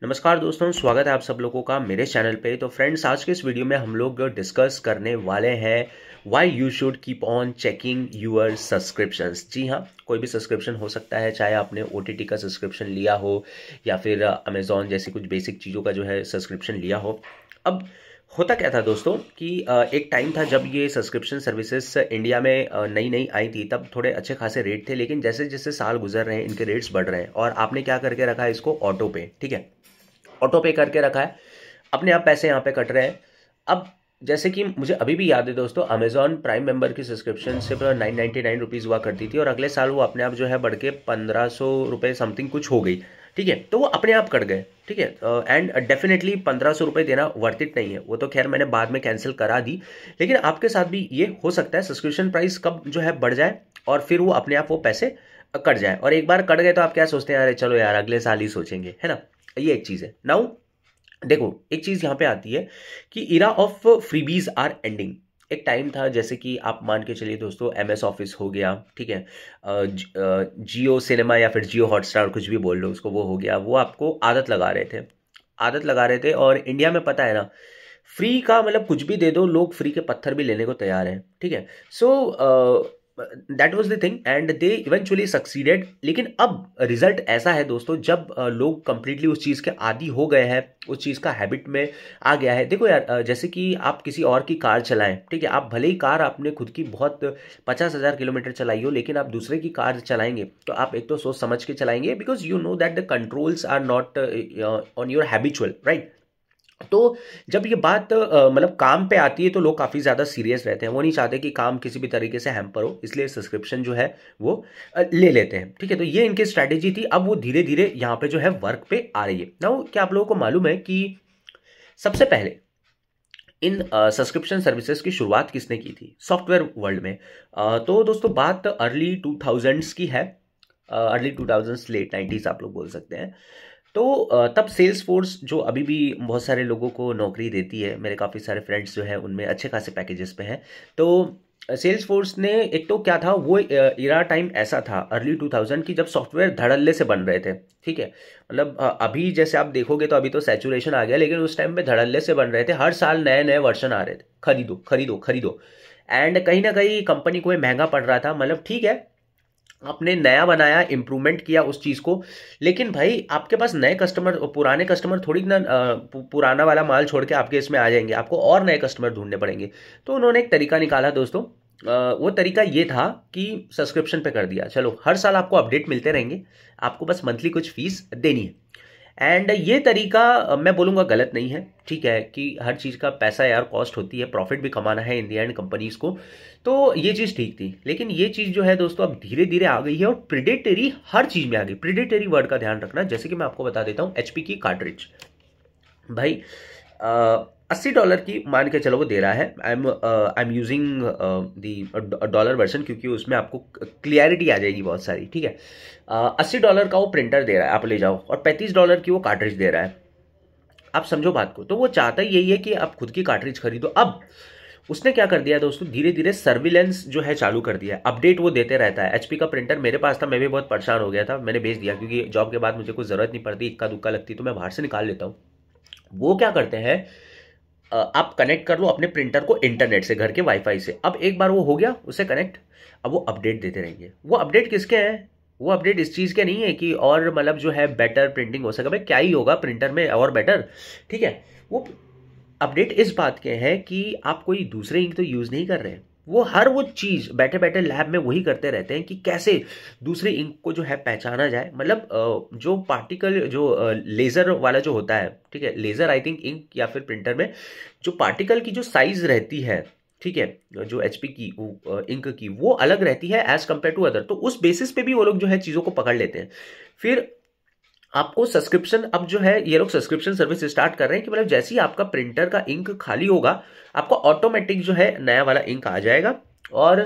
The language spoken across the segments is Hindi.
नमस्कार दोस्तों, स्वागत है आप सब लोगों का मेरे चैनल पे। तो फ्रेंड्स, आज के इस वीडियो में हम लोग डिस्कस करने वाले हैं why you should keep on checking your subscriptions. जी हाँ, कोई भी सब्सक्रिप्शन हो सकता है, चाहे आपने OTT का सब्सक्रिप्शन लिया हो या फिर अमेजॉन जैसी कुछ बेसिक चीज़ों का जो है सब्सक्रिप्शन लिया हो। अब होता क्या था दोस्तों कि एक टाइम था जब ये सब्सक्रिप्शन सर्विसेज इंडिया में नई नई आई थी, तब थोड़े अच्छे खासे रेट थे। लेकिन जैसे जैसे साल गुजर रहे हैं इनके रेट्स बढ़ रहे हैं और आपने क्या करके रखा है इसको, ऑटो पे। ठीक है, ऑटो पे करके रखा है, अपने आप पैसे यहाँ पे कट रहे हैं। अब जैसे कि मुझे अभी भी याद है दोस्तों, अमेजॉन प्राइम मेंबर की सब्सक्रिप्शन सिर्फ 999 हुआ करती थी और अगले साल वो अपने आप जो है बढ़ के 1500 रुपये समथिंग कुछ हो गई। ठीक है, तो वो अपने आप कट गए। ठीक है, एंड डेफिनेटली 1500 रुपये देना वर्थ इट नहीं है। वो तो खैर मैंने बाद में कैंसिल करा दी, लेकिन आपके साथ भी ये हो सकता है सब्सक्रिप्शन प्राइस कब जो है बढ़ जाए और फिर वो अपने आप वो पैसे कट जाए। और एक बार कट गए तो आप क्या सोचते हैं, अरे चलो यार अगले साल ही सोचेंगे, है ना। ये एक चीज़ है। नाउ देखो, एक चीज़ यहाँ पे आती है कि era of freebies are ending. एक टाइम था, जैसे कि आप मान के चलिए दोस्तों, MS ऑफिस हो गया, ठीक है, जियो सिनेमा या फिर जियो हॉटस्टार, कुछ भी बोल लो उसको, वो हो गया। वो आपको आदत लगा रहे थे। और इंडिया में पता है ना, फ्री का मतलब कुछ भी दे दो, लोग फ्री के पत्थर भी लेने को तैयार हैं। ठीक है, so that was the thing and they eventually succeeded. लेकिन अब रिजल्ट ऐसा है दोस्तों, जब लोग कंप्लीटली उस चीज़ के आदी हो गए हैं, उस चीज़ का हैबिट में आ गया है। देखो यार, जैसे कि आप किसी और की कार चलाएं, ठीक है, आप भले ही कार आपने खुद की बहुत 50,000 किलोमीटर चलाई हो, लेकिन आप दूसरे की कार चलाएंगे तो आप एक तो सोच समझ के चलाएंगे, because you know that the controls are not on your habitual, right. तो जब ये बात मतलब काम पे आती है तो लोग काफ़ी ज़्यादा सीरियस रहते हैं। वो नहीं चाहते कि काम किसी भी तरीके से हैम्पर हो, इसलिए सब्सक्रिप्शन जो है वो ले लेते हैं। ठीक है, तो ये इनकी स्ट्रैटेजी थी। अब वो धीरे धीरे यहाँ पे जो है वर्क पे आ रही है। नाउ क्या आप लोगों को मालूम है कि सबसे पहले इन सब्सक्रिप्शन सर्विसेज की शुरुआत किसने की थी सॉफ्टवेयर वर्ल्ड में? तो दोस्तों, बात अर्ली 2000s की है। अर्ली 2000s, लेट 90s आप लोग बोल सकते हैं। तो तब सेल्स फोर्स, जो अभी भी बहुत सारे लोगों को नौकरी देती है, मेरे काफ़ी सारे फ्रेंड्स जो हैं उनमें अच्छे खासे पैकेजेस पे हैं। तो सेल्स फोर्स ने, एक तो क्या था, वो इरा टाइम ऐसा था अर्ली 2000 की, जब सॉफ्टवेयर धड़ल्ले से बन रहे थे। ठीक है, मतलब अभी जैसे आप देखोगे तो अभी तो सैचुरेशन आ गया, लेकिन उस टाइम पे धड़ल्ले से बन रहे थे। हर साल नए नए वर्जन आ रहे थे, खरीदो खरीदो खरीदो। एंड कहीं ना कहीं कंपनी को ये महंगा पड़ रहा था। मतलब ठीक है, आपने नया बनाया, इंप्रूवमेंट किया उस चीज़ को, लेकिन भाई आपके पास नए कस्टमर, पुराने कस्टमर थोड़ी ना पुराना वाला माल छोड़ के आपके इसमें आ जाएंगे, आपको और नए कस्टमर ढूंढने पड़ेंगे। तो उन्होंने एक तरीका निकाला दोस्तों। वो तरीका ये था कि सब्सक्रिप्शन पे कर दिया। चलो, हर साल आपको अपडेट मिलते रहेंगे, आपको बस मंथली कुछ फीस देनी है। एंड ये तरीका मैं बोलूँगा गलत नहीं है। ठीक है, कि हर चीज़ का पैसा यार कॉस्ट होती है, प्रॉफिट भी कमाना है इन दी एंड कंपनीज को। तो ये चीज़ ठीक थी। लेकिन ये चीज़ जो है दोस्तों अब धीरे धीरे आ गई है और प्रिडेटरी हर चीज़ में आ गई। प्रिडेटरी वर्ड का ध्यान रखना। जैसे कि मैं आपको बता देता हूँ, HP की कार्ट्रिज भाई, $80 की मान के चलो वो दे रहा है। I am using the dollar version, क्योंकि उसमें आपको क्लियरिटी आ जाएगी बहुत सारी। ठीक है, $80 का वो प्रिंटर दे रहा है, आप ले जाओ, और $35 की वो कार्ट्रिज दे रहा है। आप समझो बात को। तो वो चाहता ही यही है कि आप खुद की कार्ट्रिज खरीदो। अब उसने क्या कर दिया दोस्तों, धीरे धीरे सर्विलेंस जो है चालू कर दिया है। अपडेट वो देते रहता है। HP का प्रिंटर मेरे पास था, मैं भी बहुत परेशान हो गया था, मैंने बेच दिया, क्योंकि जॉब के बाद मुझे कोई ज़रूरत नहीं पड़ती, इक्का दुक्का लगती तो मैं बाहर से निकाल लेता हूँ। वो क्या करते हैं, आप कनेक्ट कर लो अपने प्रिंटर को इंटरनेट से, घर के वाईफाई से। अब एक बार वो हो गया उससे कनेक्ट, अब वो अपडेट देते रहेंगे। वो अपडेट किसके हैं? वो अपडेट इस चीज़ के नहीं है कि और मतलब जो है बेटर प्रिंटिंग हो सके। भाई क्या ही होगा प्रिंटर में और बेटर। ठीक है, वो अपडेट इस बात के हैं कि आप कोई दूसरे इंक तो यूज़ नहीं कर रहे हैं। वो हर वो चीज़ बैठे बैठे लैब में वही करते रहते हैं कि कैसे दूसरे इंक को जो है पहचाना जाए। मतलब जो पार्टिकल, जो लेज़र वाला जो होता है, ठीक है, लेज़र आई थिंक इंक या फिर प्रिंटर में जो पार्टिकल की जो साइज़ रहती है, ठीक है, जो HP की इंक की वो अलग रहती है एज कम्पेयर टू अदर। तो उस बेसिस पे भी वो लोग जो है चीज़ों को पकड़ लेते हैं। फिर आपको सब्सक्रिप्शन, अब जो है ये लोग सब्सक्रिप्शन सर्विस स्टार्ट कर रहे हैं कि मतलब जैसे ही आपका प्रिंटर का इंक खाली होगा, आपको ऑटोमेटिक जो है नया वाला इंक आ जाएगा। और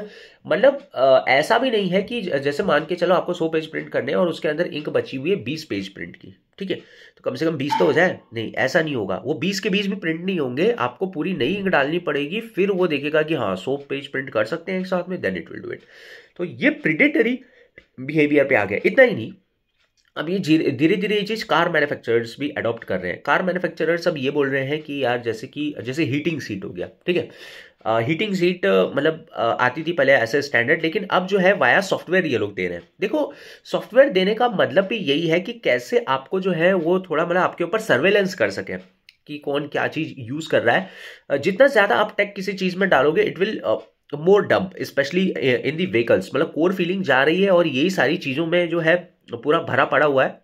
मतलब ऐसा भी नहीं है कि जैसे मान के चलो आपको 100 पेज प्रिंट करने हैं और उसके अंदर इंक बची हुई है 20 पेज प्रिंट की। ठीक है, तो कम से कम 20 तो हो जाए। नहीं, ऐसा नहीं होगा। वो 20 के 20 भी प्रिंट नहीं होंगे, आपको पूरी नई इंक डालनी पड़ेगी। फिर वो देखेगा कि हाँ 100 पेज प्रिंट कर सकते हैं एक साथ में, then it will do it. तो ये प्रिडेटरी बिहेवियर पे आ गया। इतना ही नहीं, अब ये धीरे धीरे ये चीज़ कार मैन्युफैक्चरर्स भी अडॉप्ट कर रहे हैं। कार मैन्युफैक्चरर्स अब ये बोल रहे हैं कि यार जैसे हीटिंग सीट हो गया, ठीक है, हीटिंग सीट मतलब आती थी पहले ऐसे स्टैंडर्ड, लेकिन अब जो है वाया सॉफ्टवेयर ये लोग दे रहे हैं। देखो, सॉफ्टवेयर देने का मतलब भी यही है कि कैसे आपको जो है वो थोड़ा मतलब आपके ऊपर सर्वेलेंस कर सके कि कौन क्या चीज़ यूज़ कर रहा है। जितना ज़्यादा आप टेक किसी चीज़ में डालोगे, it will more dump, especially in the vehicles, मतलब कोर फीलिंग जा रही है और यही सारी चीज़ों में जो है पूरा भरा पड़ा हुआ है।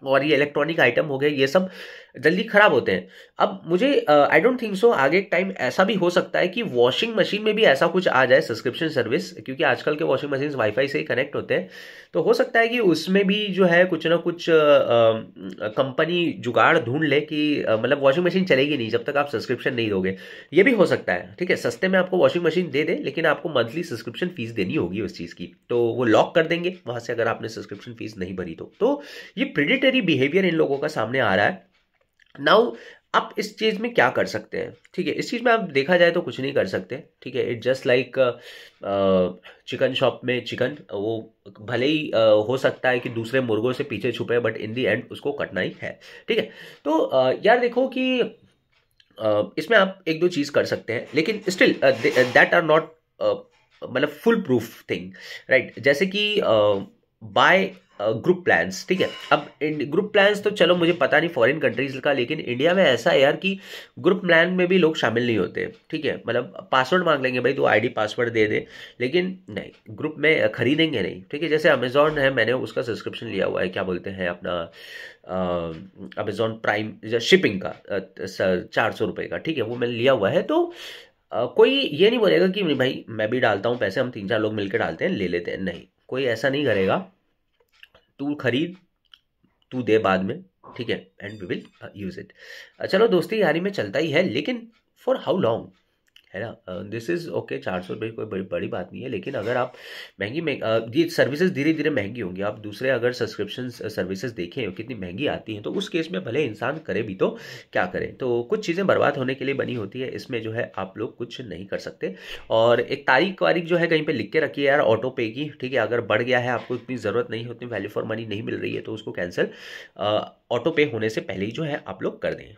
और ये इलेक्ट्रॉनिक आइटम हो गए, ये सब जल्दी खराब होते हैं। अब मुझे आई डोंट थिंक सो आगे एक टाइम ऐसा भी हो सकता है कि वॉशिंग मशीन में भी ऐसा कुछ आ जाए सब्सक्रिप्शन सर्विस, क्योंकि आजकल के वॉशिंग मशीन वाईफाई से ही कनेक्ट होते हैं। तो हो सकता है कि उसमें भी जो है कुछ ना कुछ कंपनी जुगाड़ ढूंढ ले कि मतलब वॉशिंग मशीन चलेगी नहीं जब तक आप सब्सक्रिप्शन नहीं दोगे। ये भी हो सकता है, ठीक है, सस्ते में आपको वॉशिंग मशीन दे दे, लेकिन आपको मंथली सब्सक्रिप्शन फीस देनी होगी उस चीज़ की, तो वो लॉक कर देंगे वहां से अगर आपने सब्सक्रिप्शन फीस नहीं भरी तो ये प्रेडिटरी बिहेवियर इन लोगों का सामने आ रहा है। नाउ आप इस चीज में क्या कर सकते हैं, ठीक है, इस चीज में आप देखा जाए तो कुछ नहीं कर सकते, ठीक है। It just like chicken shop में चिकन, वो भले ही हो सकता है कि दूसरे मुर्गों से पीछे छुपे, बट इन दी एंड उसको कटना ही है, ठीक है। तो यार देखो कि इसमें आप एक दो चीज कर सकते हैं, लेकिन स्टिल दैट आर नॉट मतलब फुल प्रूफ थिंग, राइट। जैसे कि बाय ग्रुप प्लान्स, ठीक है। अब ग्रुप प्लान्स तो चलो मुझे पता नहीं फॉरेन कंट्रीज का, लेकिन इंडिया में ऐसा है यार कि ग्रुप प्लान में भी लोग शामिल नहीं होते, ठीक है। मतलब पासवर्ड मांग लेंगे, भाई तो आईडी पासवर्ड दे दे, लेकिन नहीं, ग्रुप में खरीदेंगे नहीं, ठीक है। जैसे अमेजोन है, मैंने उसका सब्सक्रिप्शन लिया हुआ है, क्या बोलते हैं अपना अमेजोन प्राइम शिपिंग का 400 रुपये का, ठीक है, वो मैंने लिया हुआ है। तो कोई ये नहीं बोलेगा कि नहीं भाई मैं भी डालता हूँ पैसे, हम तीन चार लोग मिलकर डालते हैं, ले लेते हैं, नहीं, कोई ऐसा नहीं करेगा। तू खरीद, तू दे बाद में, ठीक है, and we will use it. चलो दोस्ती यारी में चलता ही है, लेकिन फॉर हाउ लॉन्ग, है ना। दिस इज ओके, 400 रुपये कोई बड़ी बात नहीं है, लेकिन अगर आप ये सर्विसेज धीरे धीरे महंगी होंगी। आप दूसरे अगर सब्सक्रिप्शन सर्विसेज देखें कितनी महंगी आती हैं, तो उस केस में भले इंसान करे भी तो क्या करें, तो कुछ चीज़ें बर्बाद होने के लिए बनी होती है, इसमें जो है आप लोग कुछ नहीं कर सकते। और एक तारीख वारीख जो है कहीं पे लिख के रखिए यार ऑटो पे की, ठीक है। अगर बढ़ गया है, आपको इतनी ज़रूरत नहीं है, उतनी वैल्यू फॉर मनी नहीं मिल रही है, तो उसको कैंसिल ऑटो पे होने से पहले ही जो है आप लोग कर दें।